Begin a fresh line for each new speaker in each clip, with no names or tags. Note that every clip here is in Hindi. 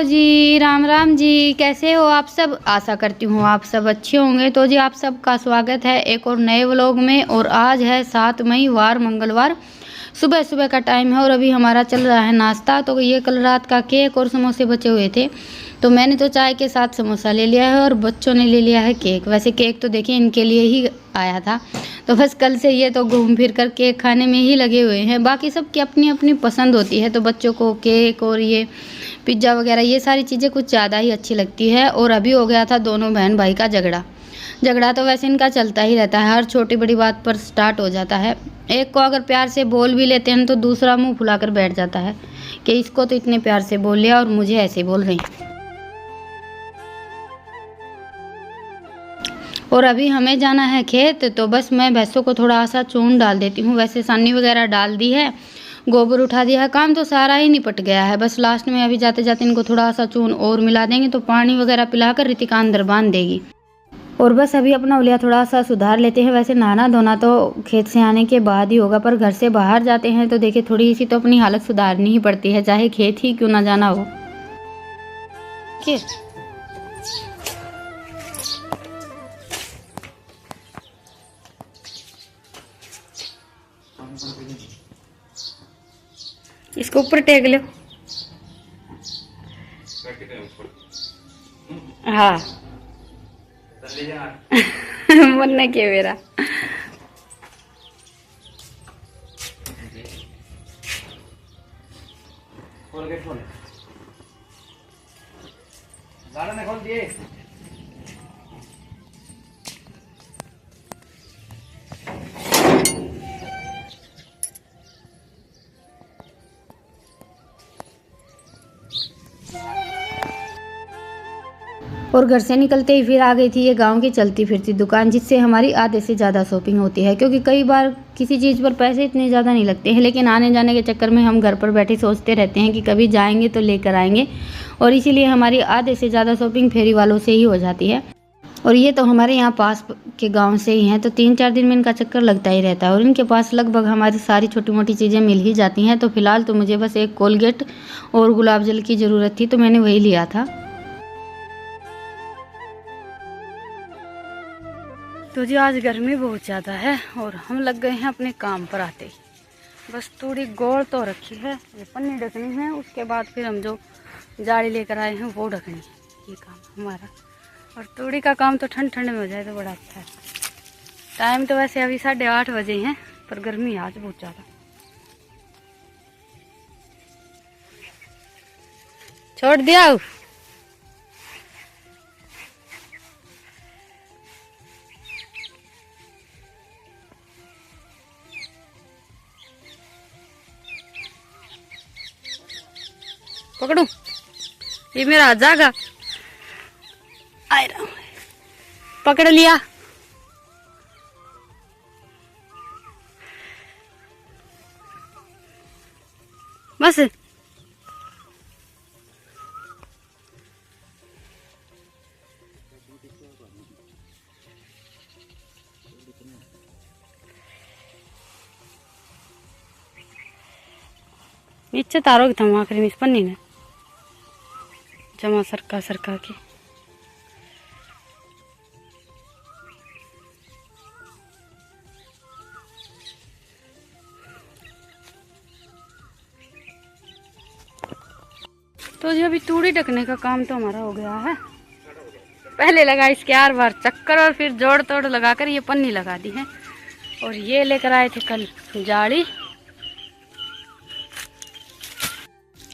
जी, राम राम जी। कैसे हो आप सब? आशा करती हूँ आप सब अच्छे होंगे। तो जी आप सबका स्वागत है एक और नए व्लॉग में। और आज है 7 मई वार मंगलवार, सुबह सुबह का टाइम है और अभी हमारा चल रहा है नाश्ता। तो ये कल रात का केक और समोसे बचे हुए थे, तो मैंने तो चाय के साथ समोसा ले लिया है और बच्चों ने ले लिया है केक। वैसे केक तो देखिए इनके लिए ही आया था, तो बस कल से ये तो घूम फिर कर केक खाने में ही लगे हुए हैं। बाकी सबकी अपनी अपनी पसंद होती है, तो बच्चों को केक और ये पिज्ज़ा वगैरह ये सारी चीज़ें कुछ ज़्यादा ही अच्छी लगती है। और अभी हो गया था दोनों बहन भाई का झगड़ा तो वैसे इनका चलता ही रहता है, हर छोटी बड़ी बात पर स्टार्ट हो जाता है। एक को अगर प्यार से बोल भी लेते हैं तो दूसरा मुंह फुलाकर बैठ जाता है कि इसको तो इतने प्यार से बोल लिया और मुझे ऐसे बोल रही। और अभी हमें जाना है खेत, तो बस मैं भैंसों को थोड़ा सा चून डाल देती हूँ। वैसे सानी वगैरह डाल दी है, गोबर उठा दिया है, काम तो सारा ही निपट गया है। बस लास्ट में अभी जाते जाते इनको थोड़ा सा चून और मिला देंगे तो पानी वगैरह पिलाकर रितिका अंदर बांध देगी। और बस अभी अपना उलिया थोड़ा सा सुधार लेते हैं। वैसे नहाना धोना तो खेत से आने के बाद ही होगा, पर घर से बाहर जाते हैं तो देखिए थोड़ी सी तो अपनी हालत सुधारनी ही पड़ती है, चाहे खेत ही क्यों ना जाना हो। इसको ऊपर टेक लो। हाँ मन के मेरा खोल दिए। और घर से निकलते ही फिर आ गई थी ये गांव की चलती फिरती दुकान, जिससे हमारी आधे से ज़्यादा शॉपिंग होती है। क्योंकि कई बार किसी चीज़ पर पैसे इतने ज़्यादा नहीं लगते हैं, लेकिन आने जाने के चक्कर में हम घर पर बैठे सोचते रहते हैं कि कभी जाएंगे तो लेकर आएंगे, और इसीलिए हमारी आधे से ज़्यादा शॉपिंग फेरी वालों से ही हो जाती है। और ये तो हमारे यहाँ पास के गांव से ही हैं, तो 3-4 दिन में इनका चक्कर लगता ही रहता है। और इनके पास लगभग हमारी सारी छोटी मोटी चीज़ें मिल ही जाती हैं। तो फिलहाल तो मुझे बस एक कोलगेट और गुलाब जल की ज़रूरत थी, तो मैंने वही लिया था। तो जी आज गर्मी बहुत ज़्यादा है और हम लग गए हैं अपने काम पर आते ही। बस थोड़ी गोल तो रखी है, ये पन्नी ढकनी है, उसके बाद फिर हम जो जाली लेकर आए हैं वो ढकनी है, ये काम हमारा। और तूड़ी का काम तो ठंड ठंड में हो जाए तो बड़ा अच्छा है। टाइम तो वैसे अभी 8:30 बजे हैं, पर गर्मी आज बहुत ज़्यादा। छोड़ दिया पकड़ू, ये मेरा जागा आए रहा, पकड़ लिया। बस नीचे तारो की थम आखिरी में पन्नी ने जमा सरका के। तो जी अभी तूड़ी ढकने का काम तो हमारा हो गया है। पहले लगा इसके 4 बार चक्कर और फिर जोड़ तोड़ लगाकर ये पन्नी लगा दी है। और ये लेकर आए थे कल जाली,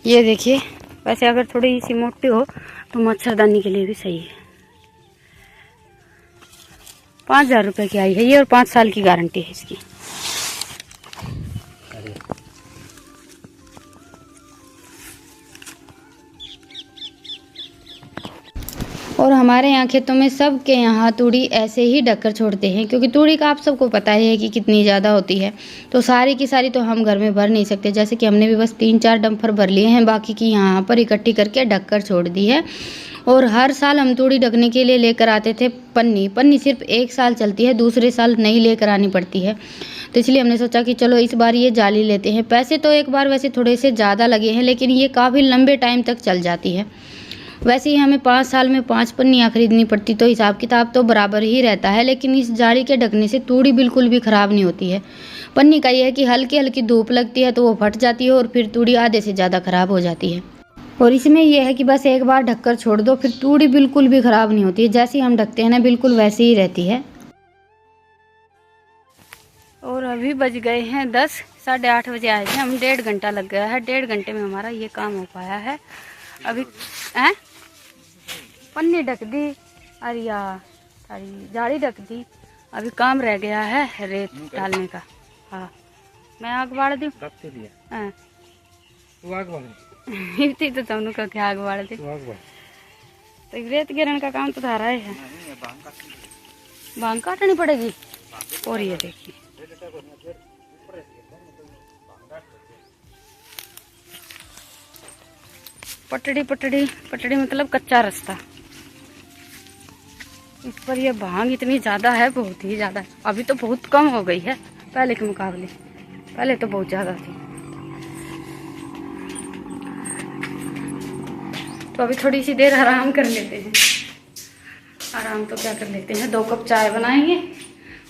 ये देखिए। वैसे अगर थोड़ी सी मोटी हो तो मच्छरदानी के लिए भी सही है। 5000 रुपये की आई है ये, और 5 साल की गारंटी है इसकी। और हमारे यहाँ खेतों में सबके यहाँ तूड़ी ऐसे ही ढककर छोड़ते हैं, क्योंकि तूड़ी का आप सबको पता ही है कि कितनी ज़्यादा होती है। तो सारी की सारी तो हम घर में भर नहीं सकते, जैसे कि हमने भी बस 3-4 डंपर भर लिए हैं, बाकी की यहाँ पर इकट्ठी करके ढककर छोड़ दी है। और हर साल हम तूड़ी ढकने के लिए लेकर आते थे पन्नी सिर्फ 1 साल चलती है, दूसरे साल नई लेकर आनी पड़ती है। तो इसलिए हमने सोचा कि चलो इस बार ये जाली लेते हैं। पैसे तो एक बार वैसे थोड़े से ज़्यादा लगे हैं, लेकिन ये काफ़ी लंबे टाइम तक चल जाती है। वैसे ही हमें 5 साल में 5 पन्नियाँ खरीदनी पड़ती, तो हिसाब किताब तो बराबर ही रहता है। लेकिन इस जाली के ढकने से तूड़ी बिल्कुल भी ख़राब नहीं होती है। पन्नी का यह है कि हल्की हल्की धूप लगती है तो वो फट जाती है और फिर तूड़ी आधे से ज़्यादा ख़राब हो जाती है। और इसमें यह है कि बस एक बार ढककर छोड़ दो, फिर तूड़ी बिल्कुल भी ख़राब नहीं होती है। जैसे हम ढकते हैं ना, बिल्कुल वैसे ही रहती है। और अभी बज गए हैं 10, 8:30 बजे आए थे हम। 1.5 घंटा लग गया है। 1.5 घंटे में हमारा ये काम हो पाया है। अभी पन्नी ढक दी, अरे यार सारी जाली ढक दी। अभी काम रह गया है रेत डालने का। हाँ, मैं आग बाड़ दी। इतनी तो तुमने कहा कि आग बाड़ दी। तो रेत गिरने का काम तो धारा है। भांग काटनी पड़ेगी। और ये देखिए, पटड़ी पटड़ी पटड़ी मतलब कच्चा रास्ता। इस पर ये भांग इतनी ज़्यादा है, बहुत ही ज़्यादा। अभी तो बहुत कम हो गई है पहले के मुकाबले। पहले तो बहुत ज़्यादा थी। तो अभी थोड़ी सी देर आराम कर लेते हैं। आराम तो क्या कर लेते हैं, 2 कप चाय बनाएंगे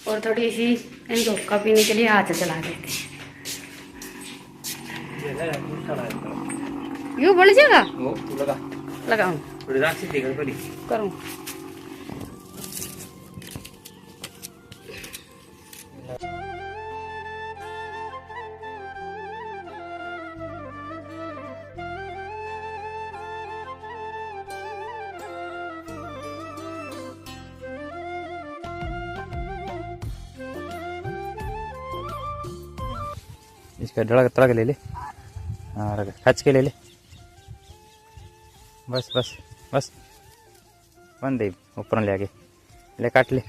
और थोड़ी सी इनको हुक्का पीने के लिए हाथ चला देते हैं। यूँ बढ़ जाएगा। लगाऊं करूँ।
इसका डड़ा तड़ा के ले ले। हाँ, खच के ले ले। बस बस बस बन दे, ऊपर ले आगे ले, काट ले।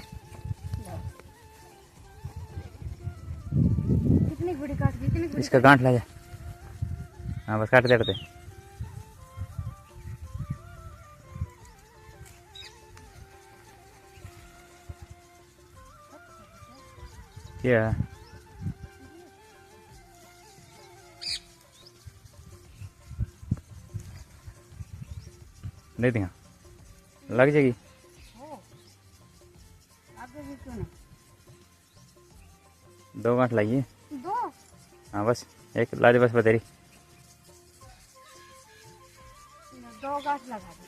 कितनी बड़ी काट दी, कितनी बड़ी।
इसका गांठ ला जा। हाँ बस काट दे। क्या दे दिया, लग जाएगी।
आगे भी क्यों नहीं?
2 गांठ लाइए।
2?
हाँ बस एक ला दे, बस बतेरी।
2 गांठ लगा दे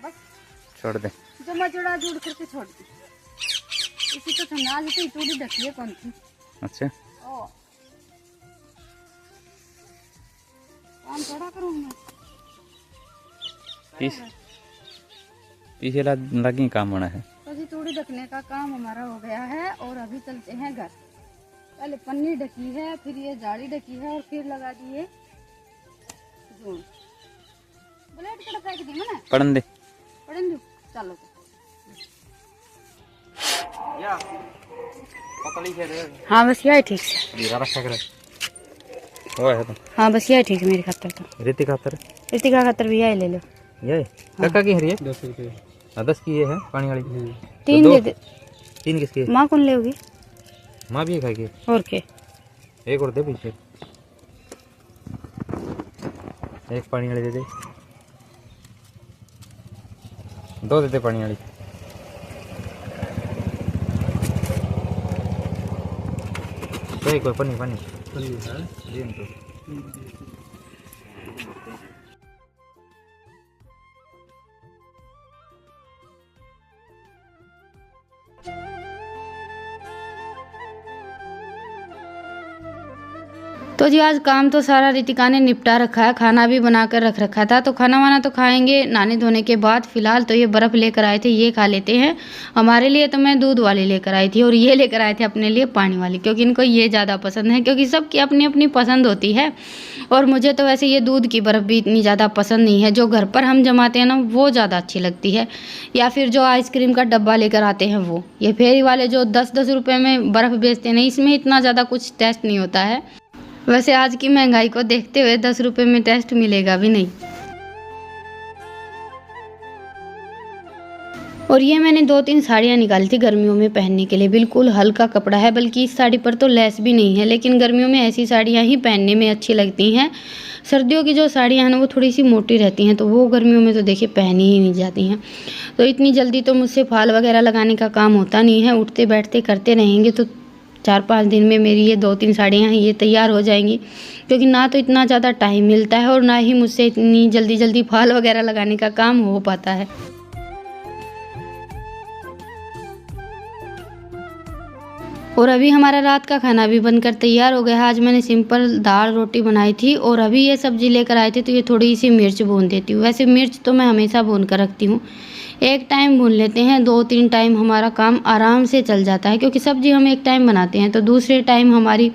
बस।
छोड़ दे।
जमा जोड़ा जोड़ करके छोड़ दी। इसी तो ठंडा से तूड़ी ढकी है कौन सी।
अच्छा,
ओ काम थोड़ा करूँ मैं।
पीछे लगी काम होना है।
तो जी तूड़ी ढकने का काम हमारा हो गया है और अभी चलते हैं घर। पहले पन्नी ढकी है, फिर ये जाली ढकी है और फिर लगा दिए जून। ब्लेड कड़ा फेंक दी मैंने।
पढ़न दे।
पढ़न दो, चलो
या पकड़ी है रे।
हाँ बस यही ठीक है।
ये रखा कर वो है तो।
हाँ बस यही ठीक है मेरी खातर। तो
रेती खातर,
रेती का खातर भी यही ले लो।
ये काका की है ये 10 रुपये। 10 की ये है पानी वाली।
3 दे दे।
3 किसकी है?
माँ कौन लेगी?
माँ भी खाएगी।
और के
एक और दे पीछे। एक पानी वाली दे दे। 2 दे दे पानी वाली। कोई पानी पानी है जी इनको।
तो जी आज काम तो सारा रितिका ने निपटा रखा है। खाना भी बना कर रख रखा था, तो खाना वाना तो खाएंगे नहाने धोने के बाद। फिलहाल तो ये बर्फ़ लेकर आए थे, ये खा लेते हैं। हमारे लिए तो मैं दूध वाली लेकर आई थी और ये लेकर आए थे अपने लिए पानी वाली, क्योंकि इनको ये ज़्यादा पसंद है। क्योंकि सबकी अपनी अपनी पसंद होती है और मुझे तो वैसे ये दूध की बर्फ़ भी इतनी ज़्यादा पसंद नहीं है। जो घर पर हम जमाते हैं ना, वो ज़्यादा अच्छी लगती है, या फिर जो आइसक्रीम का डब्बा लेकर आते हैं वो। ये फेरी वाले जो 10-10 रुपये में बर्फ़ बेचते हैं, इसमें इतना ज़्यादा कुछ टेस्ट नहीं होता है। वैसे आज की महंगाई को देखते हुए 10 रुपये में टेस्ट मिलेगा भी नहीं। और ये मैंने 2-3 साड़ियाँ निकाली थी गर्मियों में पहनने के लिए। बिल्कुल हल्का कपड़ा है, बल्कि इस साड़ी पर तो लेस भी नहीं है, लेकिन गर्मियों में ऐसी साड़ियाँ ही पहनने में अच्छी लगती हैं। सर्दियों की जो साड़ियाँ हैं ना वो थोड़ी सी मोटी रहती हैं, तो वो गर्मियों में तो देखिए पहनी ही नहीं जाती हैं। तो इतनी जल्दी तो मुझसे फाल वगैरह लगाने का काम होता नहीं है, उठते बैठते करते रहेंगे तो 4-5 दिन में मेरी ये 2-3 साड़ियाँ हैं ये तैयार हो जाएंगी, क्योंकि ना तो इतना ज़्यादा टाइम मिलता है और ना ही मुझसे इतनी जल्दी जल्दी फाल वगैरह लगाने का काम हो पाता है। और अभी हमारा रात का खाना भी बनकर तैयार हो गया है। आज मैंने सिंपल दाल रोटी बनाई थी और अभी ये सब्ज़ी लेकर आए थे, तो ये थोड़ी सी मिर्च भून देती हूँ। वैसे मिर्च तो मैं हमेशा भून कर रखती हूँ, एक टाइम भून लेते हैं, 2-3 टाइम हमारा काम आराम से चल जाता है, क्योंकि सब्ज़ी हम एक टाइम बनाते हैं तो दूसरे टाइम हमारी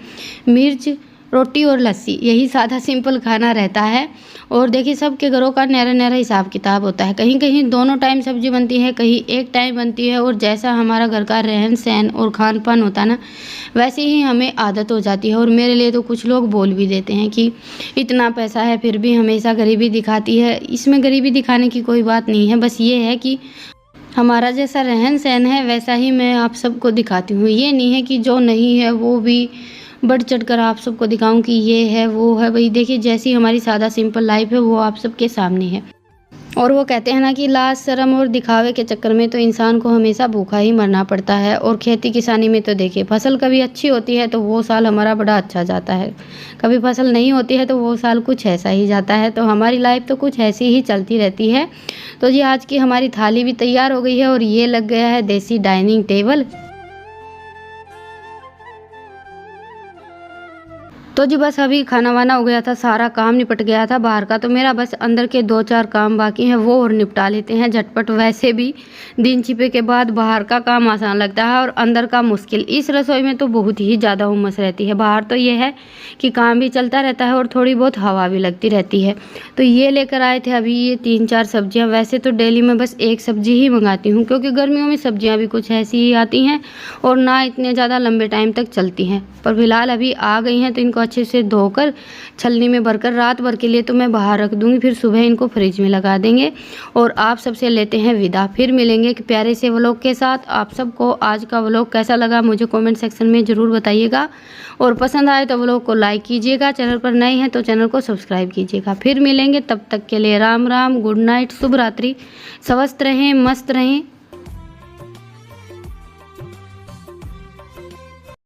मिर्च रोटी और लस्सी, यही सादा सिंपल खाना रहता है। और देखिए सबके घरों का न्यारा न्यारा हिसाब किताब होता है, कहीं कहीं दोनों टाइम सब्जी बनती है, कहीं एक टाइम बनती है। और जैसा हमारा घर का रहन सहन और खान पान होता है ना, वैसे ही हमें आदत हो जाती है। और मेरे लिए तो कुछ लोग बोल भी देते हैं कि इतना पैसा है फिर भी हमेशा गरीबी दिखाती है। इसमें गरीबी दिखाने की कोई बात नहीं है, बस ये है कि हमारा जैसा रहन सहन है वैसा ही मैं आप सबको दिखाती हूँ। ये नहीं है कि जो नहीं है वो भी बढ़ चढ़ कर आप सबको दिखाऊं कि ये है वो है। भाई देखिए जैसी हमारी सादा सिंपल लाइफ है वो आप सबके सामने है। और वो कहते हैं ना कि लाज शर्म और दिखावे के चक्कर में तो इंसान को हमेशा भूखा ही मरना पड़ता है। और खेती किसानी में तो देखिए फसल कभी अच्छी होती है तो वो साल हमारा बड़ा अच्छा जाता है, कभी फसल नहीं होती है तो वो साल कुछ ऐसा ही जाता है। तो हमारी लाइफ तो कुछ ऐसी ही चलती रहती है। तो जी आज की हमारी थाली भी तैयार हो गई है और ये लग गया है देसी डाइनिंग टेबल। तो जी बस अभी खाना वाना हो गया था, सारा काम निपट गया था बाहर का, तो मेरा बस अंदर के 2-4 काम बाकी हैं वो और निपटा लेते हैं झटपट। वैसे भी दिन छिपे के बाद बाहर का काम आसान लगता है और अंदर का मुश्किल। इस रसोई में तो बहुत ही ज़्यादा उमस रहती है, बाहर तो ये है कि काम भी चलता रहता है और थोड़ी बहुत हवा भी लगती रहती है। तो ये लेकर आए थे अभी ये 3-4 सब्जियाँ। वैसे तो डेली मैं बस एक सब्जी ही मंगाती हूँ, क्योंकि गर्मियों में सब्जियाँ भी कुछ ऐसी ही आती हैं और ना इतने ज़्यादा लंबे टाइम तक चलती हैं। पर फिलहाल अभी आ गई हैं तो इनको अच्छे से धोकर छलनी में भरकर रात भर के लिए तो मैं बाहर रख दूंगी, फिर सुबह इनको फ्रिज में लगा देंगे। और आप सबसे लेते हैं विदा, फिर मिलेंगे एक प्यारे से व्लॉग के साथ। आप सबको आज का व्लॉग कैसा लगा मुझे कमेंट सेक्शन में ज़रूर बताइएगा, और पसंद आए तो व्लॉग को लाइक कीजिएगा, चैनल पर नए हैं तो चैनल को सब्सक्राइब कीजिएगा। फिर मिलेंगे, तब तक के लिए राम राम, गुड नाइट, शुभ रात्रि, स्वस्थ रहें, मस्त रहें।